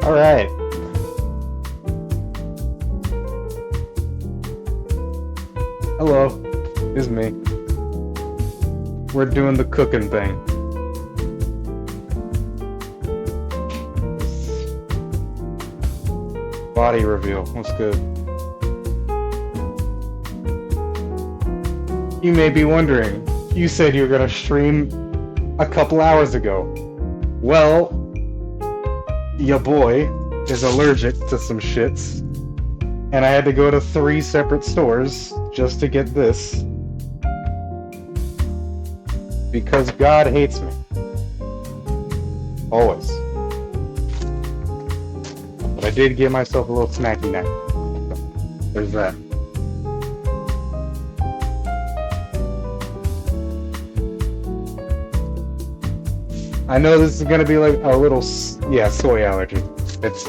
Alright. Hello. It's me. We're doing the cooking thing. Body reveal. What's good? You may be wondering, you said you were gonna stream a couple hours ago. Well, your boy is allergic to some shits, and I had to go to 3 separate stores just to get this. Because God hates me. Always. But I did give myself a little snacky snack. So, there's that. I know this is gonna be like a little, yeah, soy allergy. It's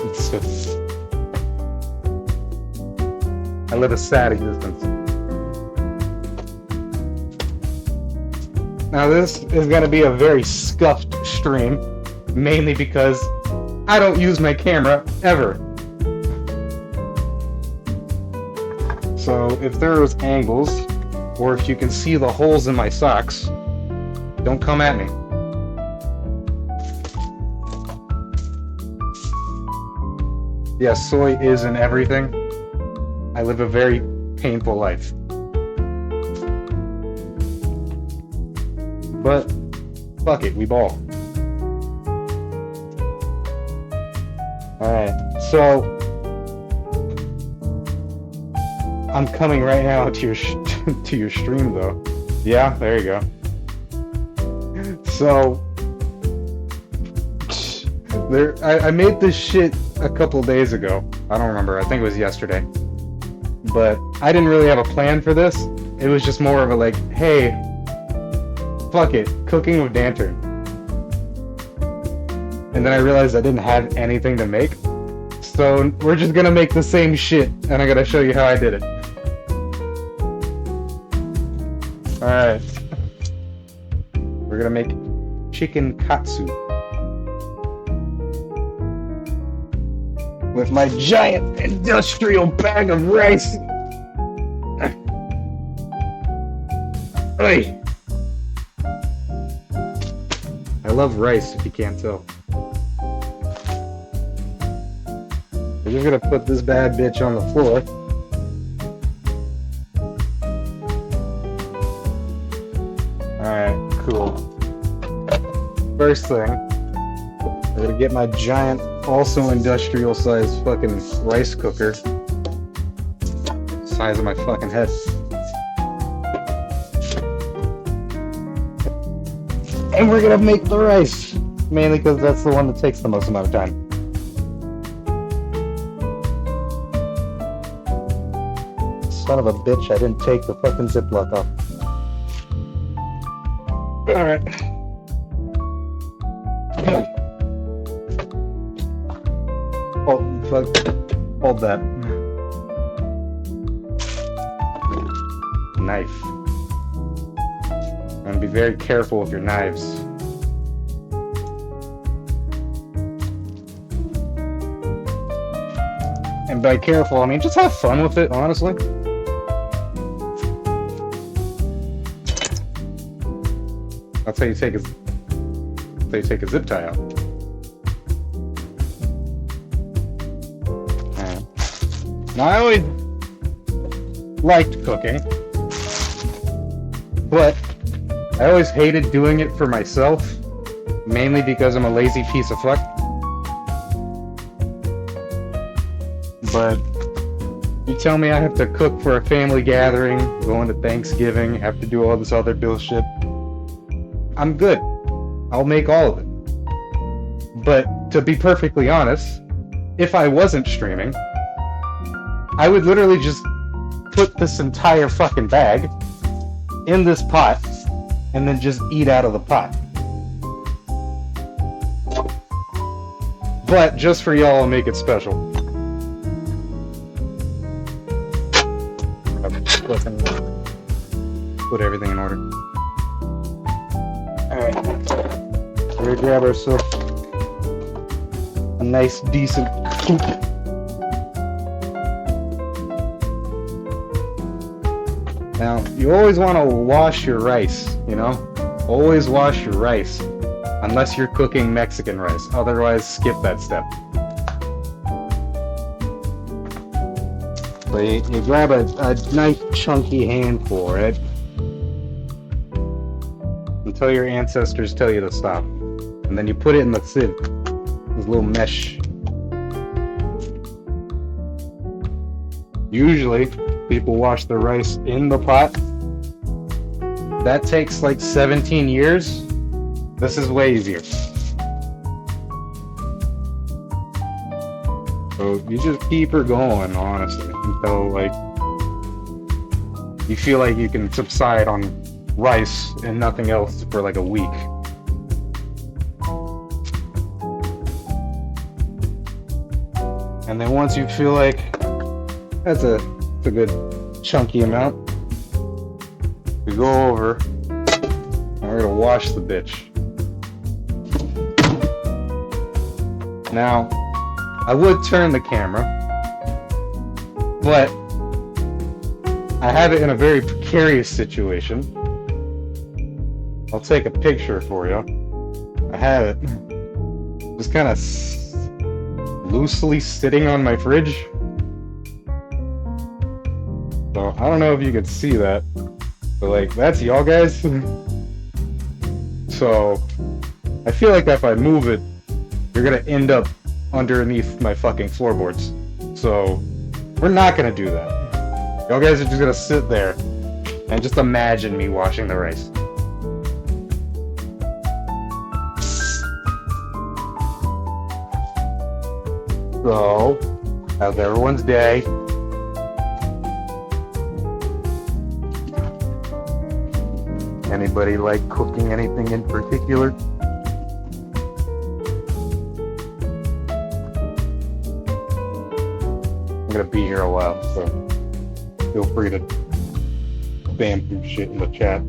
I live a sad existence. Now this is gonna be a very scuffed stream, mainly because I don't use my camera ever. So if there's angles, or if you can see the holes in my socks, don't come at me. Yes, soy is in everything. I live a very painful life. But, fuck it, we ball. Alright, so... I'm coming right now to your to your stream, though. Yeah, there you go. So... I made this shit a couple days ago. I don't remember, I think it was yesterday. But I didn't really have a plan for this. It was just more of a like, hey, fuck it, cooking with Danter. And then I realized I didn't have anything to make. So we're just gonna make the same shit, and I gotta show you how I did it. Alright. We're gonna make chicken katsu. With my giant industrial bag of rice. Hey. I love rice, if you can't tell. We're just gonna put this bad bitch on the floor. Alright, cool. First thing, I'm gonna get my giant, also industrial sized fucking rice cooker. Size of my fucking head. And we're gonna make the rice. Mainly because that's the one that takes the most amount of time. Son of a bitch, I didn't take the fucking Ziploc off. Alright. Hold that. Knife. And be very careful with your knives. And by careful, I mean just have fun with it, honestly. That's how you take a zip tie out. Now, I always liked cooking, but I always hated doing it for myself, mainly because I'm a lazy piece of fuck. But you tell me I have to cook for a family gathering, going to Thanksgiving, have to do all this other bullshit. I'm good. I'll make all of it. But to be perfectly honest, if I wasn't streaming, I would literally just put this entire fucking bag in this pot and then just eat out of the pot. But just for y'all, I'll make it special. Put everything in order. Alright. We're gonna grab ourselves a nice decent soup. Now, you always want to wash your rice, you know? Always wash your rice. Unless you're cooking Mexican rice. Otherwise, skip that step. So you grab a nice chunky handful, right? Until your ancestors tell you to stop. And then you put it in the sieve. This little mesh. Usually, people wash their rice in the pot. That takes like 17 years. This is way easier. So you just keep her going, honestly, until like you feel like you can subside on rice and nothing else for like a week. And then once you feel like that's a good chunky amount, we go over and we're gonna wash the bitch. Now, I would turn the camera, but I have it in a very precarious situation. I'll take a picture for you. I have it just kind of loosely sitting on my fridge. So I don't know if you could see that, but like that's y'all guys. So I feel like if I move it, you're gonna end up underneath my fucking floorboards. So we're not gonna do that. Y'all guys are just gonna sit there and just imagine me washing the rice. So, how's everyone's day? Anybody like cooking anything in particular? I'm gonna be here a while, so feel free to spam through shit in the chat.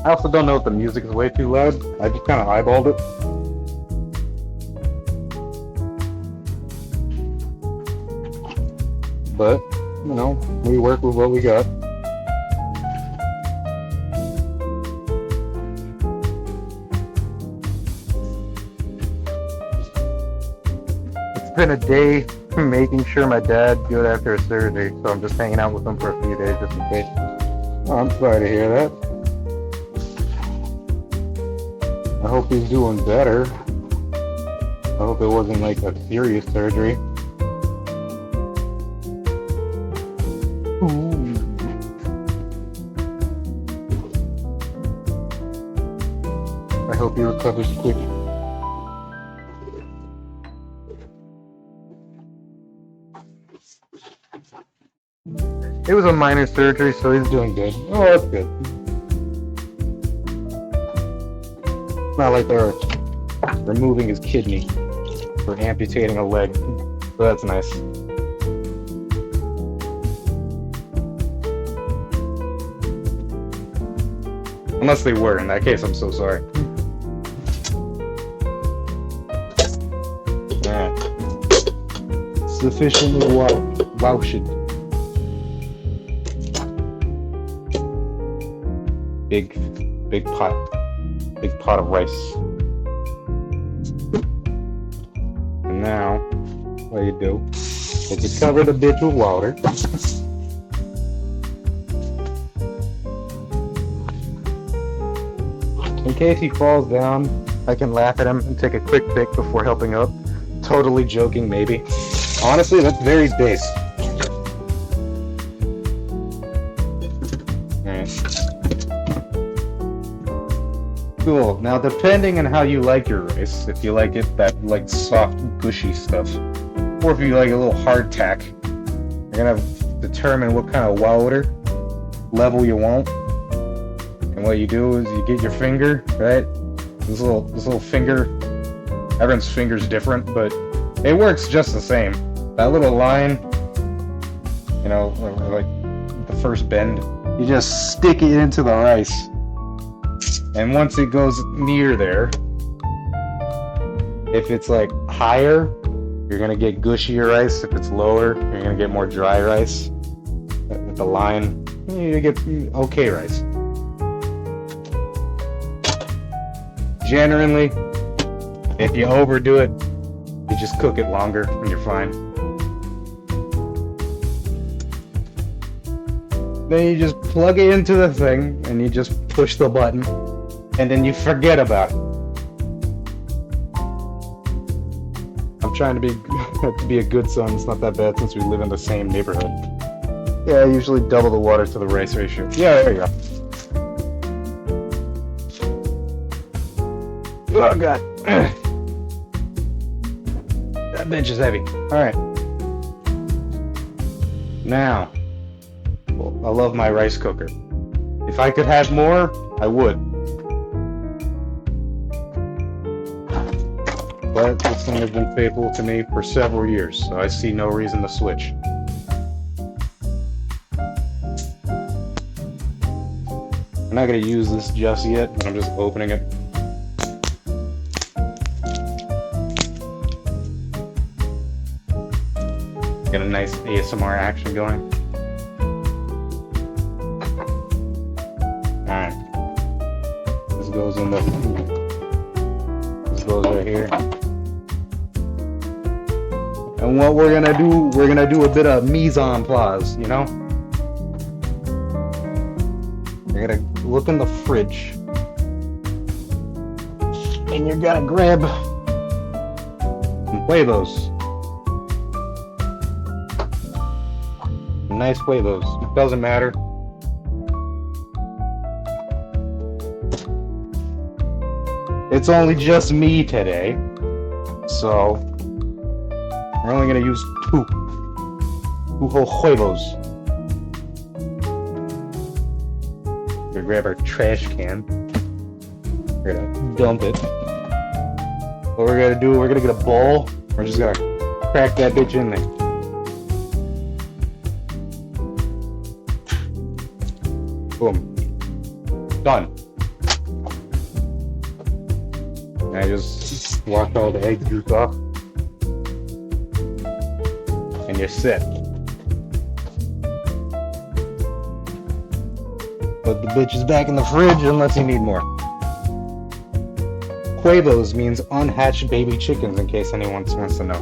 I also don't know if the music is way too loud. I just kind of eyeballed it. But, you know, we work with what we got. It's been a day making sure my dad's good after a surgery, so I'm just hanging out with him for a few days just in case. Oh, I'm sorry to hear that. I hope he's doing better. I hope it wasn't like a serious surgery. Ooh. I hope he recovers quick. It was a minor surgery, so he's doing good. Oh, that's good. It's not like they're removing his kidney or amputating a leg, so that's nice. Unless they were, in that case, I'm so sorry. Alright. Sufficiently washed. Big pot of rice. And now, what you do is you cover the bitch with water. In case he falls down, I can laugh at him and take a quick pic before helping up. Totally joking, maybe. Honestly, that's very base. Cool. Now, depending on how you like your rice, if you like it that like soft, gushy stuff, or if you like a little hardtack, you're gonna determine what kind of water level you want. And what you do is you get your finger, right? This little finger. Everyone's finger's different, but it works just the same. That little line, you know, like the first bend, you just stick it into the rice. And once it goes near there, if it's like higher, you're gonna get gushier rice. If it's lower, you're gonna get more dry rice. At the line, you get okay rice. Generally, if you overdo it, you just cook it longer and you're fine. Then you just plug it into the thing and you just push the button and then you forget about it. I'm trying to be a good son. It's not that bad since we live in the same neighborhood. Yeah, I usually double the water to the rice ratio. Yeah, there you go. Oh god. That bench is heavy. Alright. Now, I love my rice cooker. If I could have more, I would. But this thing has been faithful to me for several years, so I see no reason to switch. I'm not going to use this just yet, but I'm just opening it. Get a nice ASMR action going. Alright. This goes in the... This goes right here. And what we're gonna do a bit of mise en place, you know? You're gonna look in the fridge. And you're gonna grab some huevos. Nice huevos. It doesn't matter. It's only just me today, so we're only gonna use two whole huevos. We're gonna grab our trash can. We're gonna dump it. What we're gonna do, we're gonna get a bowl. We're just gonna crack that bitch in there. Boom. Done. And I just wash all the egg juice off. And you're set. Put the bitches back in the fridge unless you need more. Huevos means unhatched baby chickens, in case anyone wants to know.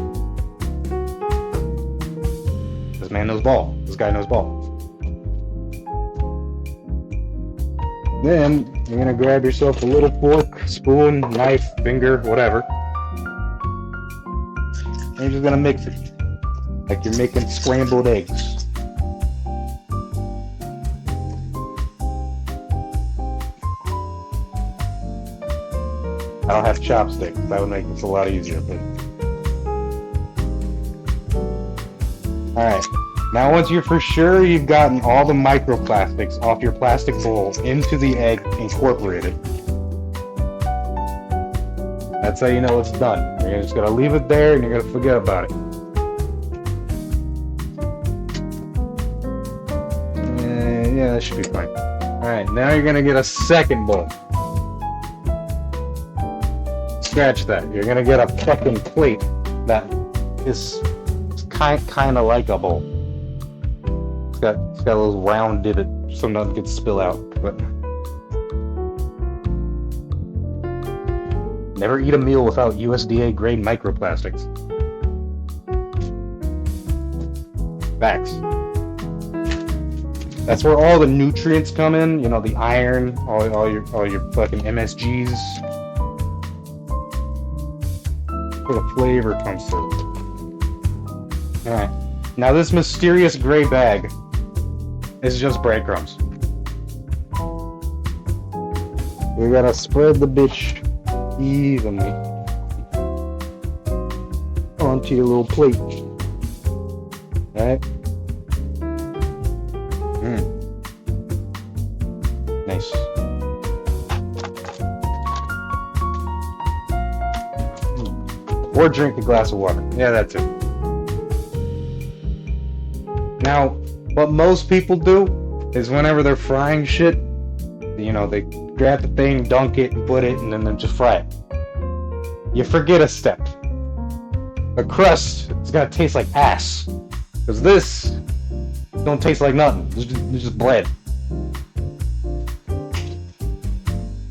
This man knows ball. This guy knows ball. Then you're gonna grab yourself a little fork, spoon, knife, finger, whatever. And you're just gonna mix it. Like you're making scrambled eggs. I don't have chopsticks. That would make this a lot easier, but... Alright. Now once you're for sure you've gotten all the microplastics off your plastic bowl into the egg incorporated, that's how you know it's done. You're just gonna leave it there and you're gonna forget about it. Yeah, that should be fine. Alright, now you're gonna get a second bowl. Scratch that. You're gonna get a fucking plate that is kind of like a bowl. It's got a little round divot so nothing could spill out. But never eat a meal without USDA grade microplastics. Facts. That's where all the nutrients come in. You know, the iron, all your fucking MSGs. Where the flavor comes through. All right. Now this mysterious gray bag is just breadcrumbs. We gotta spread the bitch evenly onto your little plate. Alright? Nice. Or drink a glass of water. Yeah, that's it. Now, what most people do is whenever they're frying shit, you know, they grab the thing, dunk it, and put it, and then they just fry it. You forget a step. The crust is gonna taste like ass. Because this don't taste like nothing. It's just bread.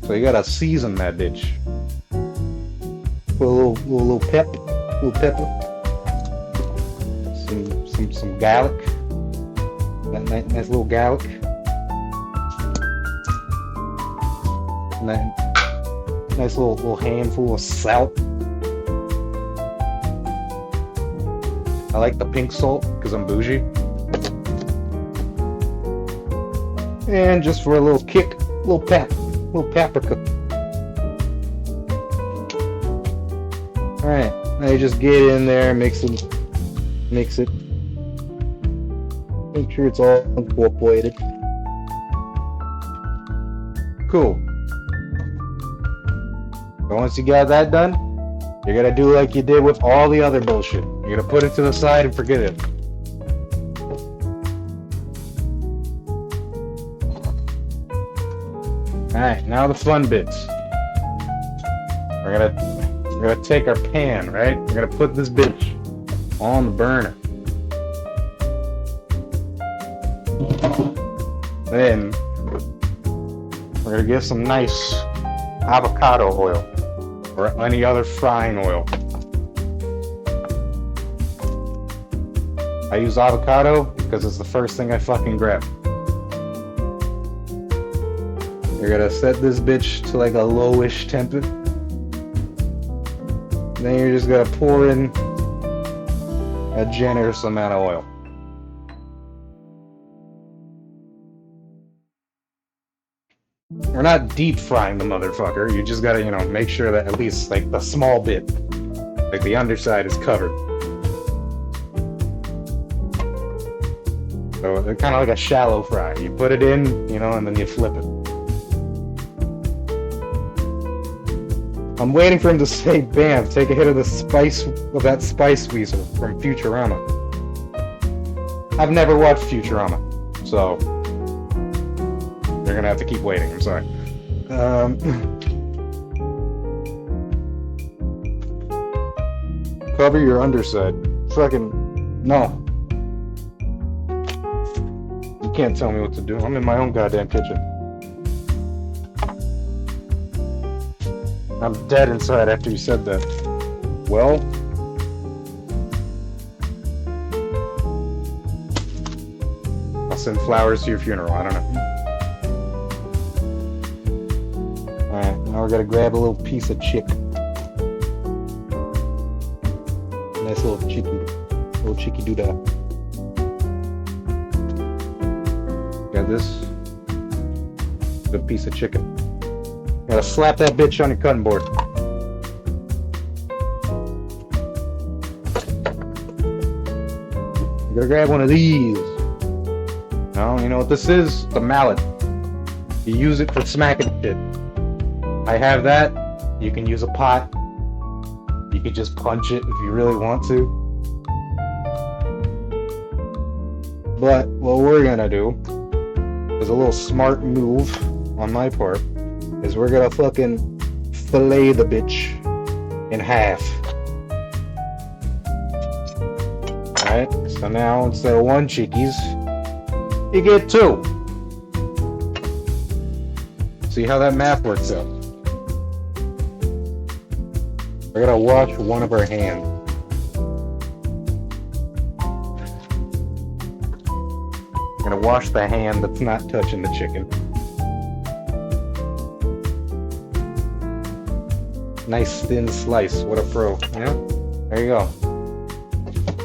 So you gotta season that bitch. Put a little pepper. Some garlic. That nice little garlic. And that nice little handful of salt. I like the pink salt because I'm bougie. And just for a little kick, little paprika. Alright, now you just get in there, mix it. Make sure it's all incorporated. Cool. But once you got that done, you're gonna do like you did with all the other bullshit. You're gonna put it to the side and forget it. Alright, now the fun bits. We're gonna take our pan, right? We're gonna put this bitch on the burner. Then we're gonna get some nice avocado oil or any other frying oil. I use avocado because it's the first thing I fucking grab. You're gonna set this bitch to like a lowish temp. Then you're just gonna pour in a generous amount of oil. We're not deep frying the motherfucker. You just gotta, you know, make sure that at least like the small bit, like the underside is covered. So they're kind of like a shallow fry. You put it in, you know, and then you flip it. I'm waiting for him to say, bam, take a hit of the spice, of that spice weasel from Futurama. I've never watched Futurama, so you're gonna have to keep waiting, I'm sorry. Cover your underside. Fucking, no. You can't tell me what to do. I'm in my own goddamn kitchen. I'm dead inside after you said that. Well, I'll send flowers to your funeral. I don't know. Alright, now we're gonna grab a little piece of chicken. Nice little cheeky doodah. Got this. Good piece of chicken. Gotta slap that bitch on your cutting board. You gotta grab one of these. Now, you know what this is? The mallet. You use it for smacking shit. I have that. You can use a pot. You can just punch it if you really want to. But what we're gonna do is a little smart move on my part. Is we're gonna fucking fillet the bitch in half. Alright, so now instead of 1 Cheekies, you get 2. See how that math works out. We're gonna wash one of our hands. We're gonna wash the hand that's not touching the chicken. Nice thin slice. What a pro. Yeah? There you go.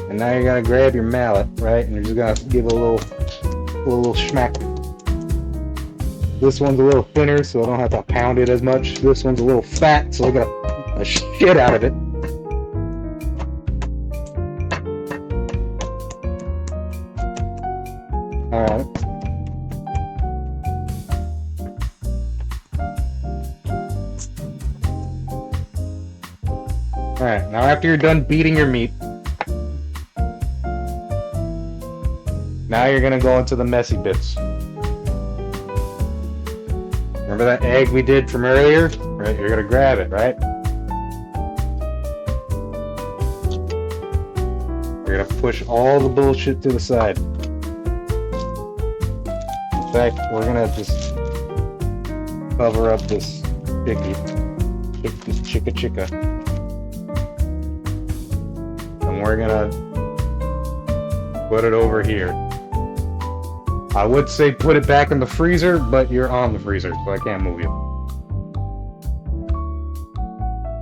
And now you're gonna grab your mallet, right? And you're just gonna give it a little smack. This one's a little thinner, so I don't have to pound it as much. This one's a little fat, so I gotta the shit out of it. Alright. Alright, now after you're done beating your meat, now you're gonna go into the messy bits. Remember that egg we did from earlier? Right, you're gonna grab it, right? You're gonna push all the bullshit to the side. In fact, we're gonna just cover up this chicka. And we're gonna put it over here. I would say put it back in the freezer, but you're on the freezer, so I can't move you.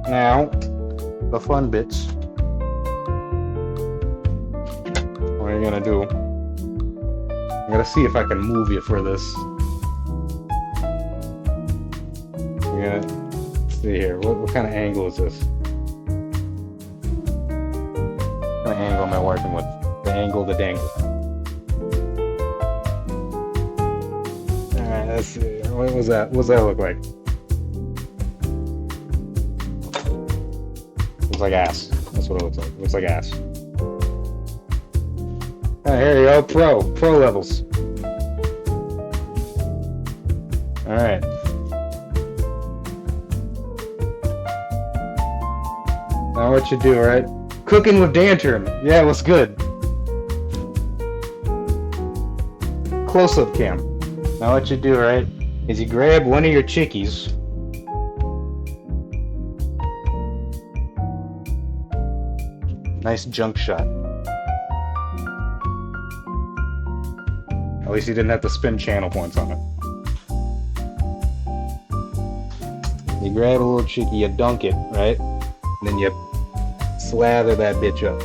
Now, the fun bits. What are you gonna do? I'm gonna see if I can move you for this. I'm gonna see here. What kind of angle is this? What kind of angle am I working with? The angle, the dangle. Alright, let's see. What was that? What does that look like? Looks like ass. That's what it looks like. It looks like ass. Alright, here you go. Pro levels. Alright. Now what you do, right? Cooking with Dantern. Yeah, what's good? Close-up cam. Now what you do, right, is you grab one of your chickies. Nice junk shot. At least you didn't have to spend channel points on it. You grab a little chickie, you dunk it, right? And then you slather that bitch up.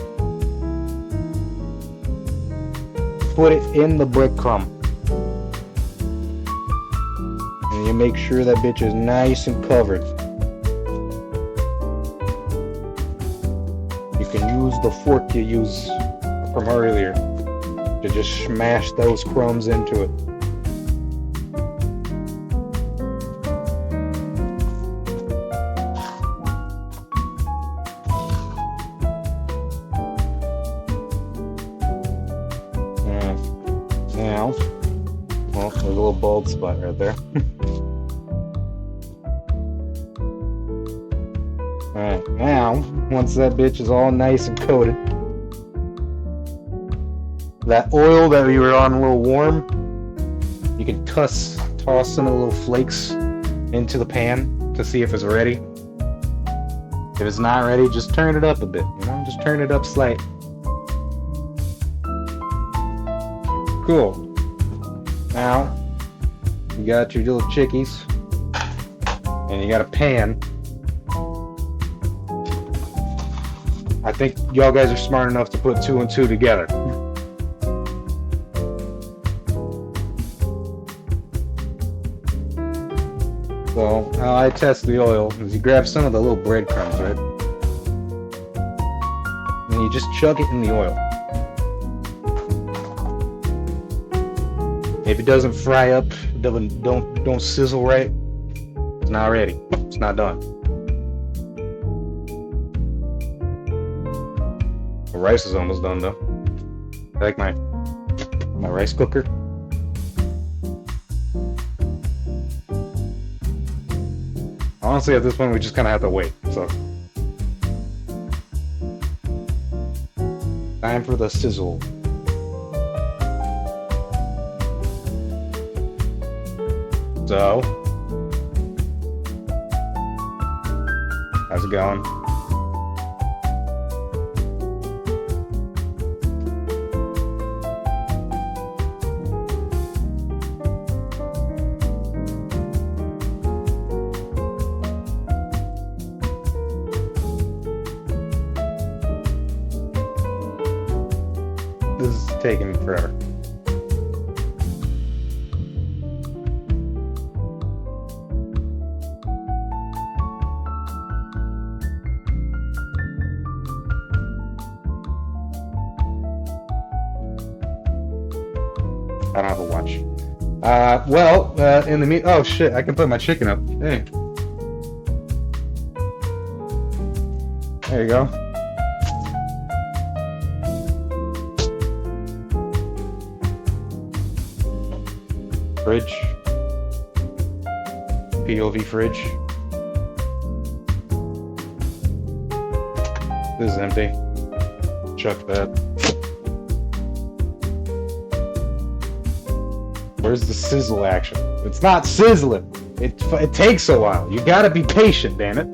Put it in the breadcrumb. And you make sure that bitch is nice and covered. You can use the fork you used from earlier to just smash those crumbs into it. Now, well, there's a little bald spot right there. Alright, now, once that bitch is all nice and coated, that oil that we were on a little warm, you can toss some of the little flakes into the pan to see if it's ready. If it's not ready, just turn it up a bit, you know, just turn it up slightly. Cool. Now, you got your little chickies, and you got a pan. I think y'all guys are smart enough to put 2 and 2 together. So, how I test the oil is you grab some of the little breadcrumbs, right? And you just chuck it in the oil. If it doesn't fry up, don't sizzle right, it's not ready. It's not done. The rice is almost done though. I like my rice cooker. Honestly, at this point, we just kind of have to wait. So, time for the sizzle. So, how's it going? This is taking forever. I don't have a watch. In the meat. Oh shit! I can put my chicken up. Hey, there you go. Fridge. POV fridge. This is empty. Chuck that. Where's the sizzle action? It's not sizzling. It takes a while. You gotta be patient, damn it.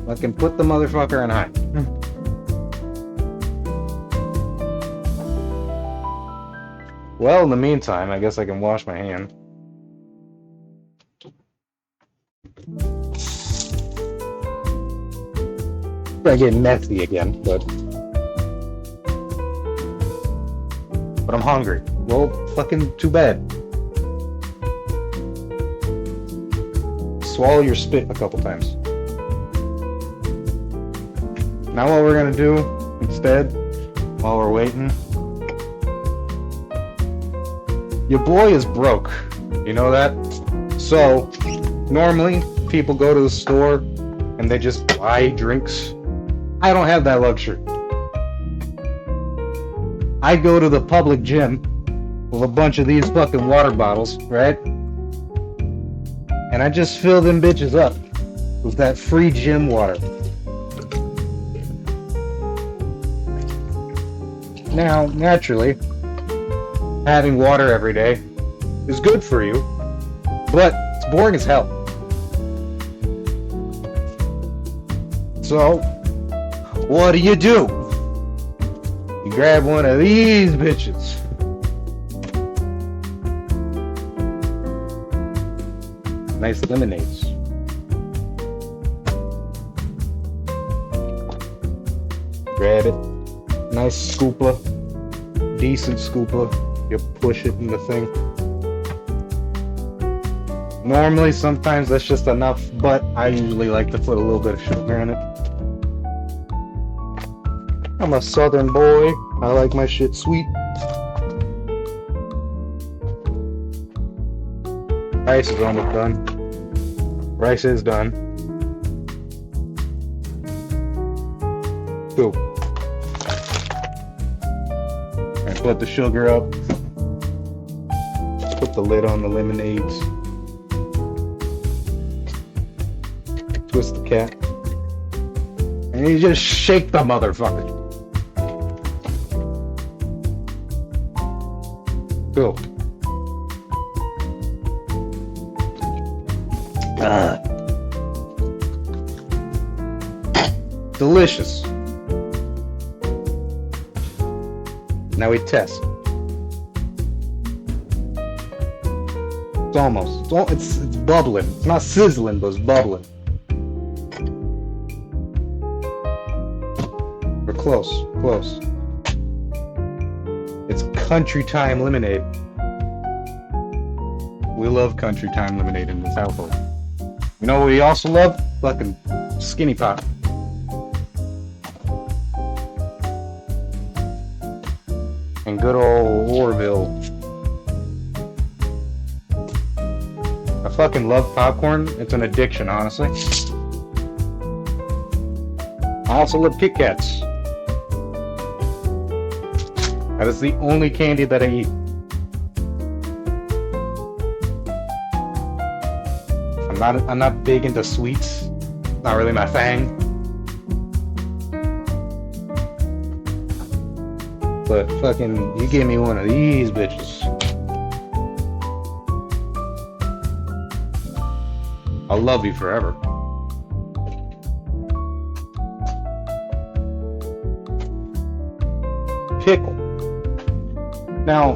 Fucking put the motherfucker on high. Well, in the meantime, I guess I can wash my hand. I get messy again, but I'm hungry. Well, fucking too bad. Swallow your spit a couple times. Now what we're gonna do instead, while we're waiting, your boy is broke. You know that? So, normally, people go to the store and they just buy drinks. I don't have that luxury. I go to the public gym with a bunch of these fucking water bottles, right? And I just fill them bitches up with that free gym water. Now, naturally, having water every day is good for you, but it's boring as hell. So, what do? You grab one of these bitches. Nice lemonades. Grab it. Nice scoopla. Decent scoopla. You push it in the thing. Normally, sometimes that's just enough, but I usually like to put a little bit of sugar in it. I'm a southern boy. I like my shit sweet. Rice is almost done. Rice is done. Cool. Alright, put the sugar up. Put the lid on the lemonades. Twist the cap. And you just shake the motherfucker. Cool. Delicious. Now we test. It's almost. It's bubbling. It's not sizzling, but it's bubbling. We're close. Close. It's Country Time lemonade. We love Country Time lemonade in this household. You know what we also love? Fucking Skinny Pop. And good old Orville. I fucking love popcorn. It's an addiction, honestly. I also love Kit Kats. That is the only candy that I eat. I'm not big into sweets. Not really my thing. But fucking, you give me one of these bitches. I'll love you forever. Pickle. Now,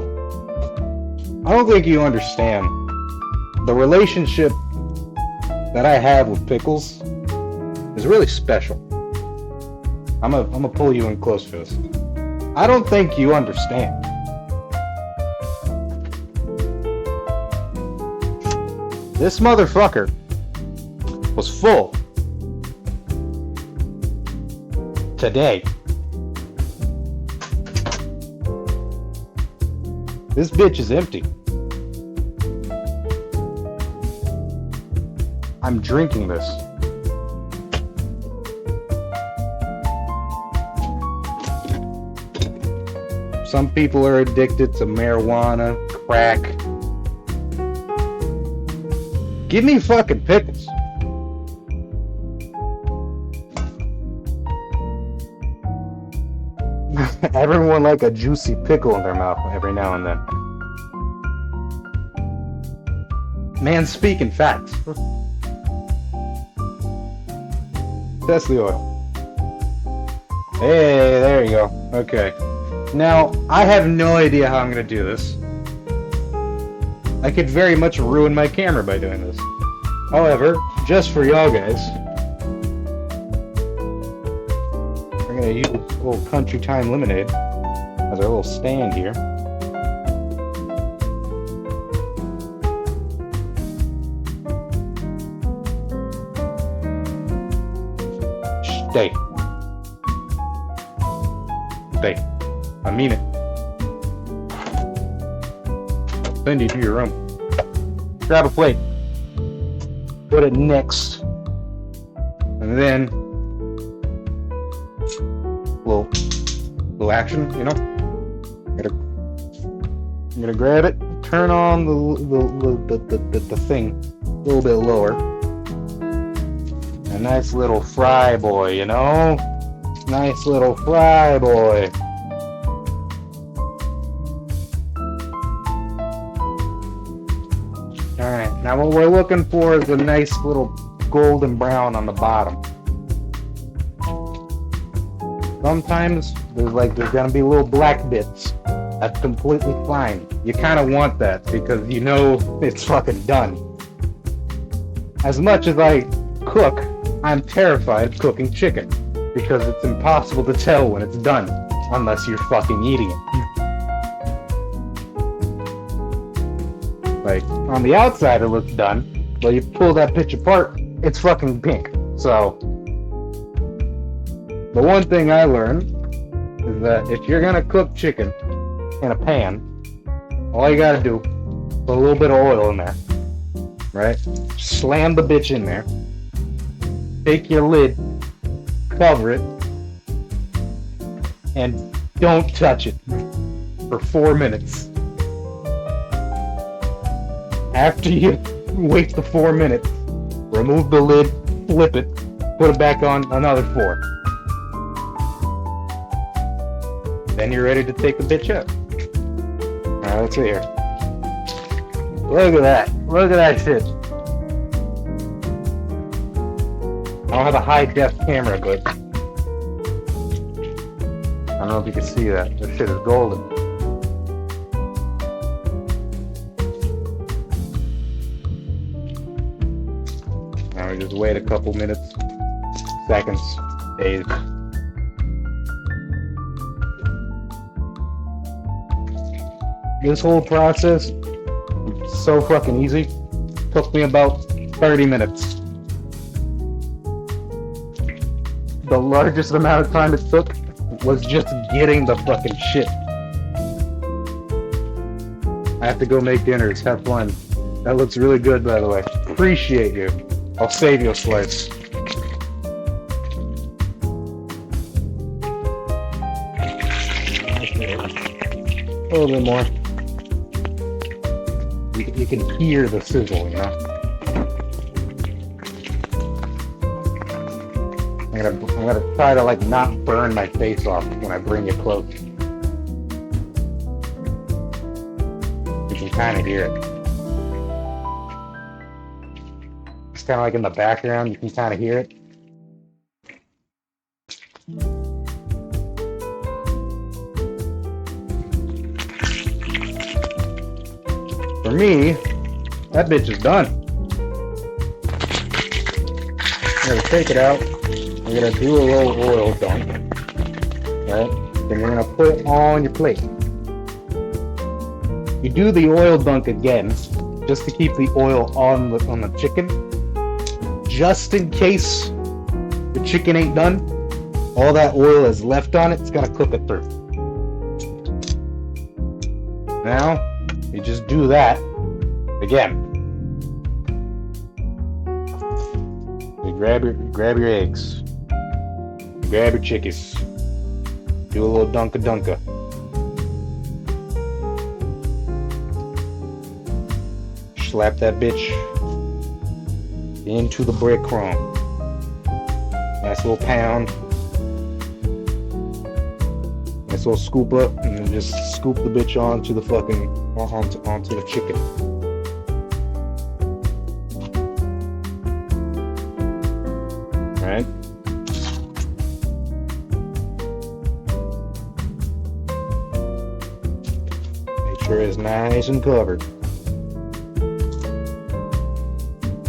I don't think you understand the relationship that I have with pickles is really special. I'm gonna pull you in close for this. I don't think you understand. This motherfucker was full today. This bitch is empty. I'm drinking this. Some people are addicted to marijuana, crack, Give me fucking pickles. Everyone like a juicy pickle in their mouth every now and then. Man, speaking facts. That's the oil. Hey, there you go. Okay. Now, I have no idea how I'm going to do this. I could very much ruin my camera by doing this. However, just for y'all guys, we're going to use a little Country Time Lemonade as our little stand here. Stay. Stay. I mean it. I'll send you to your room. Grab a plate. Put it next. And then little action, you know? I'm gonna grab it, turn on the thing a little bit lower. A nice little fry boy, you know? Nice little fry boy. Alright, now what we're looking for is a nice little golden brown on the bottom. Sometimes there's gonna be little black bits. That's completely fine. You kinda want that because you know it's fucking done. As much as I cook, I'm terrified of cooking chicken because it's impossible to tell when it's done unless you're fucking eating it. Like, on the outside it looks done, but you pull that bitch apart, it's fucking pink. So, the one thing I learned is that if you're gonna cook chicken in a pan, all you gotta do, put a little bit of oil in there, right? Slam the bitch in there. Take your lid, cover it, and don't touch it for 4 minutes. After you wait the 4 minutes, remove the lid, flip it, put it back on another 4. Then you're ready to take the bitch up. Alright, let's see here. Look at that. Look at that shit. I don't have a high def camera, but I don't know if you can see that. This shit is golden. Now we just wait a couple minutes, seconds, days. This whole process is so fucking easy. Took me about 30 minutes. The largest amount of time it took was just getting the fucking shit. I have to go make dinners. Have fun. That looks really good, by the way. Appreciate you. I'll save you a slice. A little bit more. You can hear the sizzle, you know? I'm gonna try to like not burn my face off when I bring it close. You can kind of hear it. It's kind of like in the background, you can kind of hear it. For me, that bitch is done. I'm gonna take it out. We're gonna do a little oil dunk, right? Then you're gonna put it on your plate. You do the oil dunk again, just to keep the oil on the chicken, just in case the chicken ain't done. All that oil is left on it. It's gonna cook it through. Now you just do that again. You grab your eggs. Grab your chickies. Do a little dunka. Slap that bitch into the breadcrumb. Nice little pound. Nice little scoop up, and then just scoop the bitch onto the fucking onto the chicken. All right. Make sure it's nice and covered.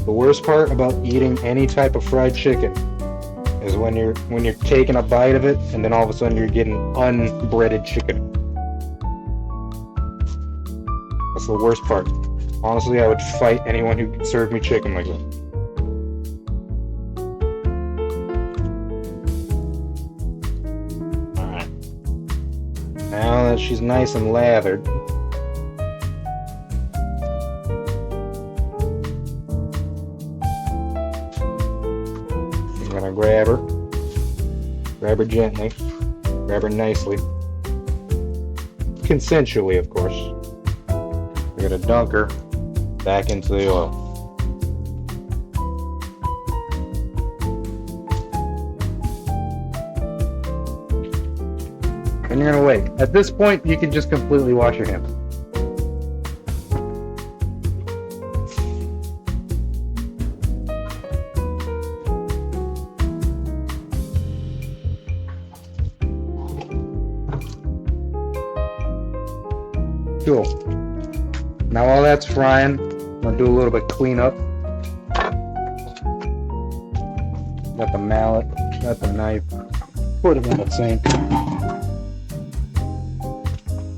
The worst part about eating any type of fried chicken is when you're taking a bite of it and then all of a sudden you're getting unbreaded chicken. That's the worst part. Honestly, I would fight anyone who served me chicken like that. Alright. Now that she's nice and lathered, I'm gonna grab her gently, grab her nicely, consensually, of course. We're gonna dunk her back into the oil. And you're gonna wait. At this point, you can just completely wash your hands. Cool. Now while that's frying, I'm gonna do a little bit cleanup. Got the mallet, got the knife, put it in the sink.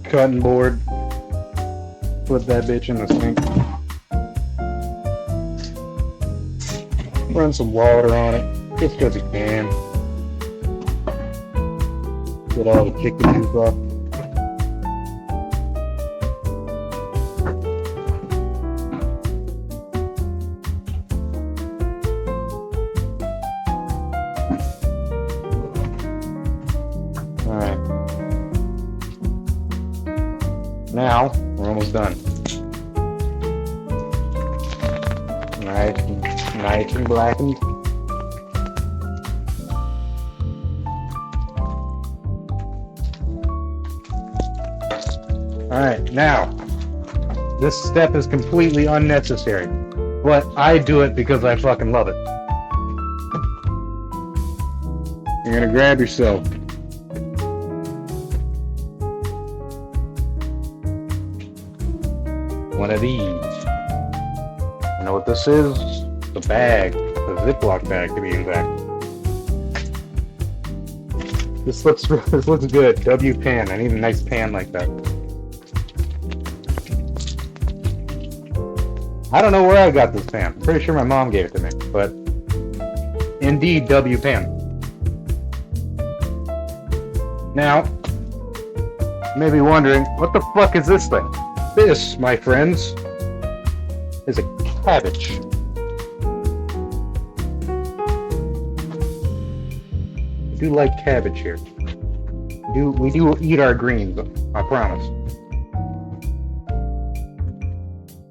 Cutting board, put that bitch in the sink. Run some water on it, just because you can. Get all the chicken juice off. Alright. Now, we're almost done. Nice and blackened. Alright, now, this step is completely unnecessary, but I do it because I fucking love it. You're gonna grab yourself one of these. You know what this is? The bag. The Ziploc bag, to be exact. This looks good. W pan. I need a nice pan like that. I don't know where I got this pan. I'm pretty sure my mom gave it to me, but indeed, W pan. Now, you may be wondering, what the fuck is this thing? This, my friends, is a cabbage. We do like cabbage here. We do eat our greens, I promise.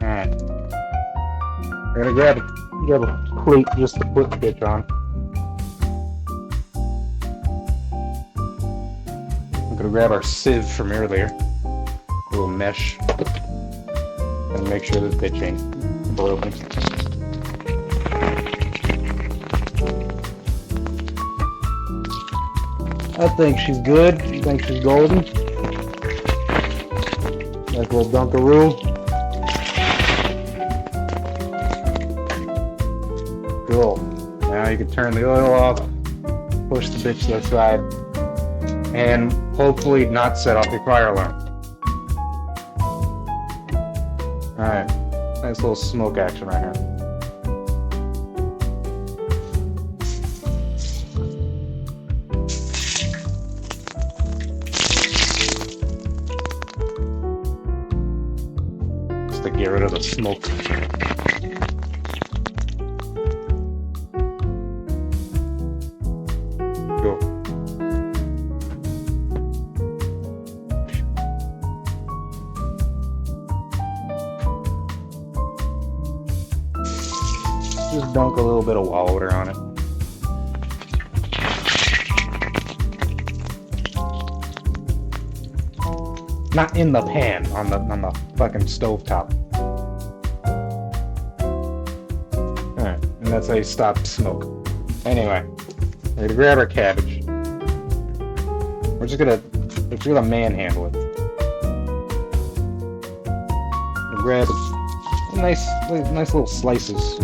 Alright. We're gonna grab a plate just to put the bitch on. I'm gonna grab our sieve from earlier. A little mesh. And make sure this bitch ain't broken. I think she's good. I think she's golden. Nice little Dunkaroo. Cool. Now you can turn the oil off, push the bitch to the side, and hopefully not set off your fire alarm. Alright, nice little smoke action right here. Just to get rid of the smoke. Cool. just dunk a little bit of water on it. Not in the pan, on the fucking stovetop. Alright, and that's how you stop smoke. Anyway, we're gonna grab our cabbage. We're just gonna manhandle it. We'll grab nice little slices.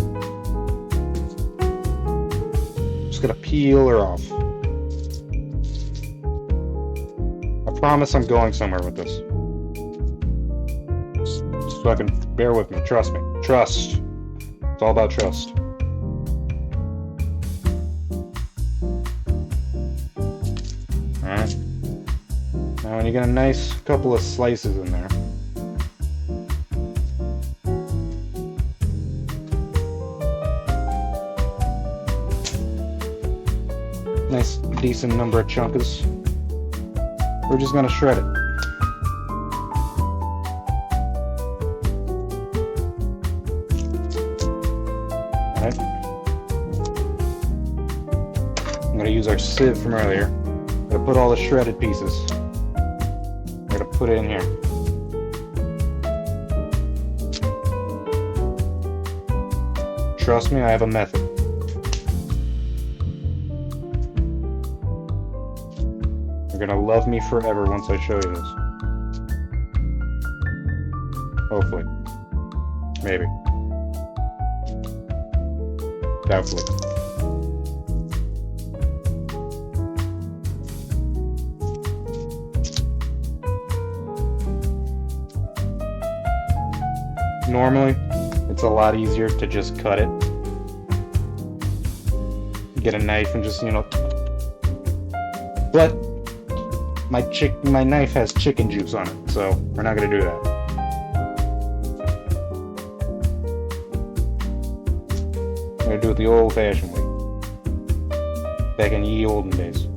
Just gonna peel her off. I promise I'm going somewhere with this. Just fucking bear with me. Trust me. Trust. It's all about trust. Alright. Now when you get a nice couple of slices in there, nice decent number of chunks, we're just gonna shred it. Alright. I'm gonna use our sieve from earlier. I'm gonna put all the shredded pieces. I'm gonna put it in here. Trust me, I have a method. You're gonna love me forever once I show you this. Hopefully. Maybe. Doubtfully. Normally, it's a lot easier to just cut it. Get a knife and just, but my knife has chicken juice on it, so we're not gonna do that. We're gonna do it the old-fashioned way. Back in ye olden days.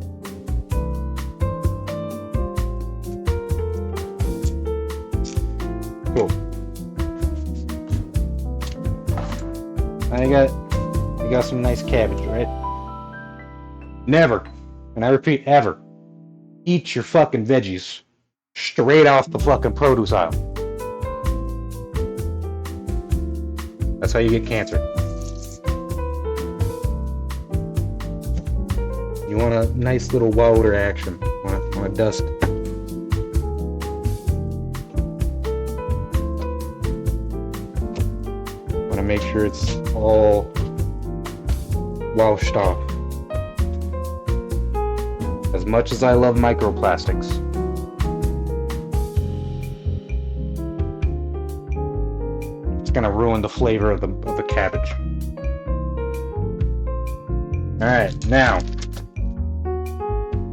Cool. Now you got some nice cabbage, right? Never, and I repeat, ever, eat your fucking veggies straight off the fucking produce aisle. That's how you get cancer. You want a nice little wilder action. Want to dust. Want to make sure it's all washed off. As much as I love microplastics, it's gonna ruin the flavor of the cabbage. Alright, now,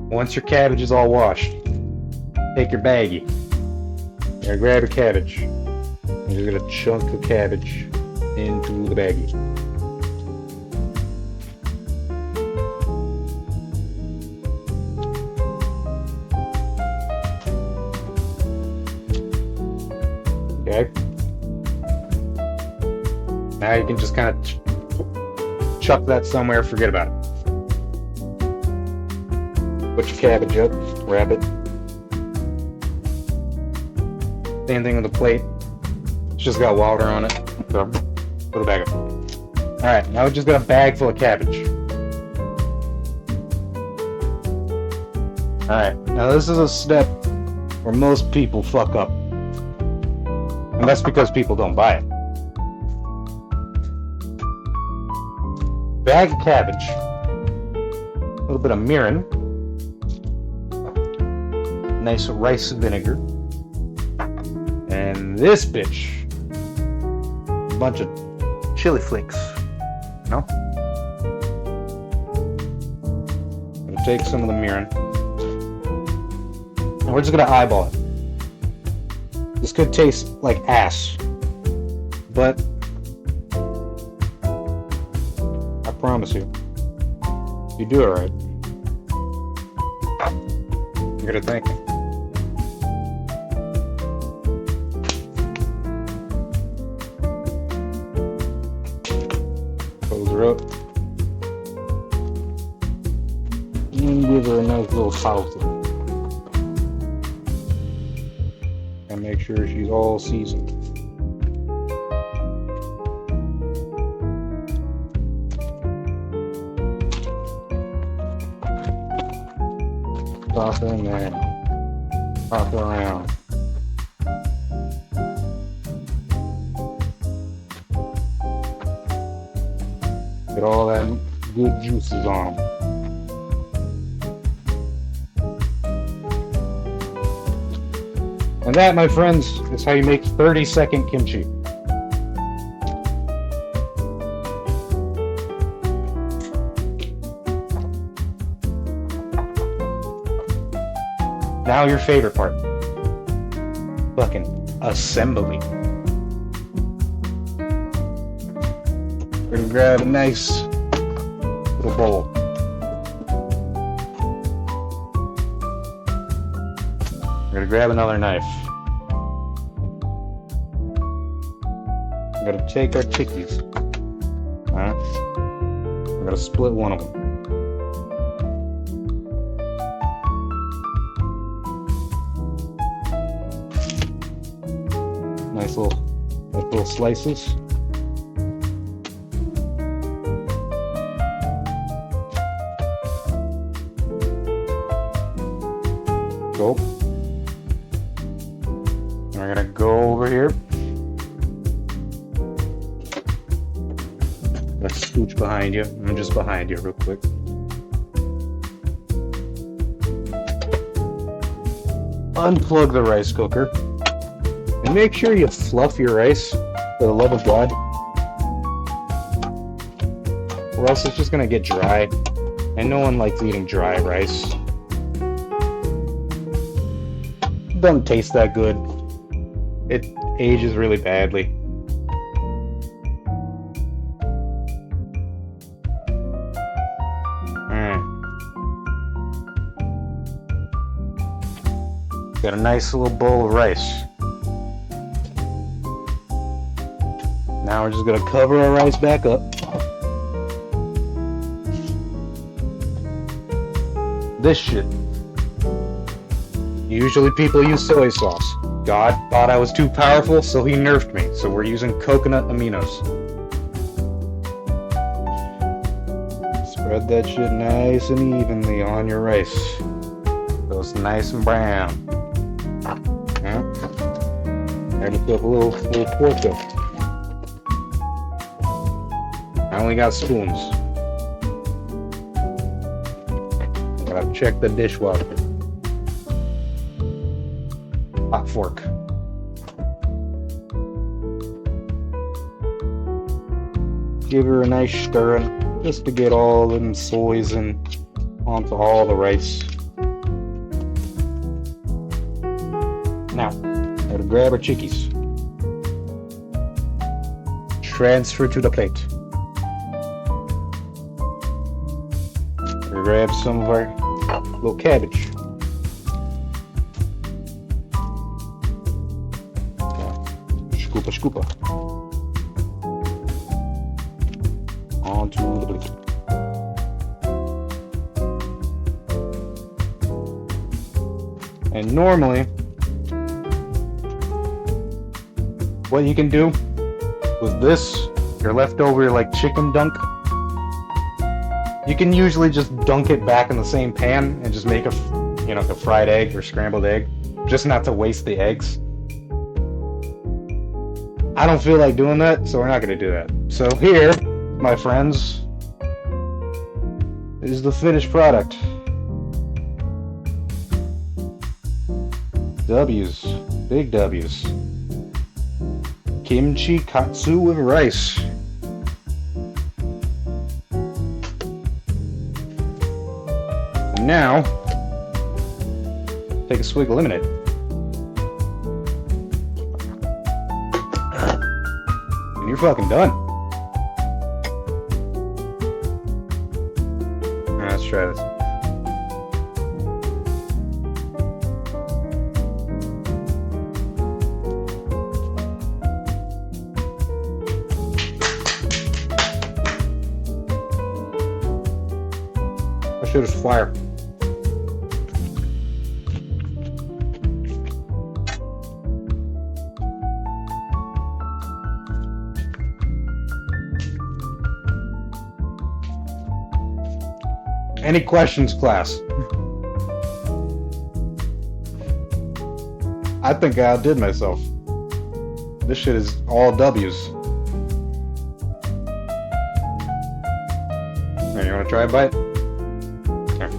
once your cabbage is all washed, take your baggie. You're gonna grab your cabbage. And you're gonna chunk the cabbage into the baggie. Okay. Now you can just kind of chuck that somewhere, forget about it. Put your cabbage up, wrap it. Same thing with the plate. It's just got water on it. So put it back up. Alright, now we just got a bag full of cabbage. Alright, now this is a step where most people fuck up. And that's because people don't buy it. Bag of cabbage. A little bit of mirin. Nice rice vinegar. And this bitch. A bunch of chili flakes. I'm gonna take some of the mirin. And we're just gonna eyeball it. This could taste like ass, but I promise you, you do it right, you're gonna thank me. her up. And give her a nice little salsa. And make sure she's all seasoned. Toss her in there. Toss her around. Get all that good juices on. And that, my friends, is how you make 30-second kimchi. Now your favorite part. Fucking assembly. We're gonna grab a nice little bowl. We're gonna grab another knife. We're gonna take our chickies. Alright? We're gonna split one of them. Nice little slices. Go. And we're gonna go over here. Let's scooch behind you. I'm just behind you real quick. Unplug the rice cooker. And make sure you fluff your rice, for the love of God. Or else it's just gonna get dry. And no one likes eating dry rice. It doesn't taste that good. It ages really badly. Got a nice little bowl of rice. Now we're just gonna cover our rice back up. This shit. Usually people use soy sauce. God thought I was too powerful, so he nerfed me. So we're using coconut aminos. Spread that shit nice and evenly on your rice. So it's nice and brown. Yeah. Add yourself a little pork up. I only got spoons. Gotta check the dishwasher. Hot fork. Give her a nice stirring just to get all them soys and onto all the rice. Now, gotta grab our chickies. Transfer to the plate. Grab some of our little cabbage. Scoopa scoopa. Onto the plate. And normally, what you can do with this, your leftover like chicken dunk, you can usually just dunk it back in the same pan and just make a fried egg or scrambled egg, just not to waste the eggs. I don't feel like doing that, so we're not going to do that. So here, my friends, is the finished product. W's, big W's. Kimchi katsu with rice. Now, take a swig of lemonade. And you're fucking done. Alright, let's try this. That shit is fire. Any questions, class? I think I outdid myself. This shit is all W's. Hey, you wanna try a bite? Here.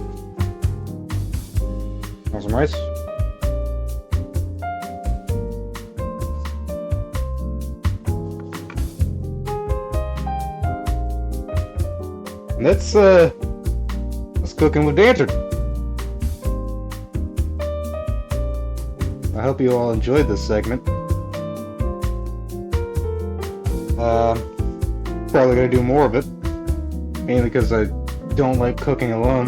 Want some rice? And that's Cooking with Dancer. I hope you all enjoyed this segment. Probably gonna do more of it, mainly because I don't like cooking alone.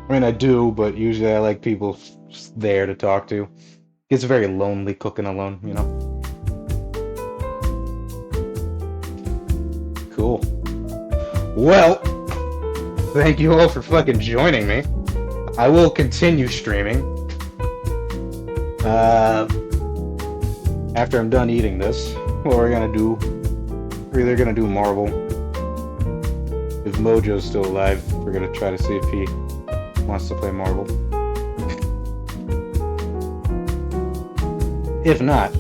I mean, I do, but usually I like people there to talk to. It's very lonely cooking alone, you know? Cool. Well, thank you all for fucking joining me. I will continue streaming. After I'm done eating this, what we're gonna do, we're either gonna do Marvel. If Mojo's still alive, we're gonna try to see if he wants to play Marvel. If not,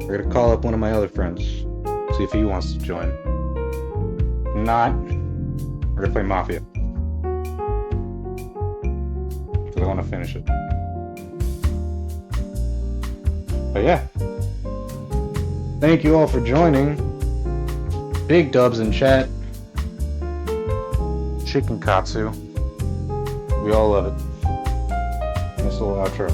we're gonna call up one of my other friends, see if he wants to join. If not, we're gonna play Mafia. Because I want to finish it. But yeah. Thank you all for joining. Big dubs in chat. Chicken katsu. We all love it. This little outro.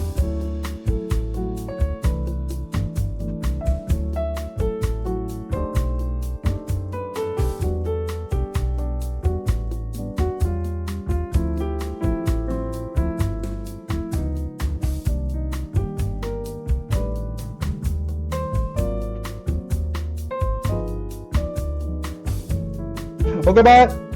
Okay, bye.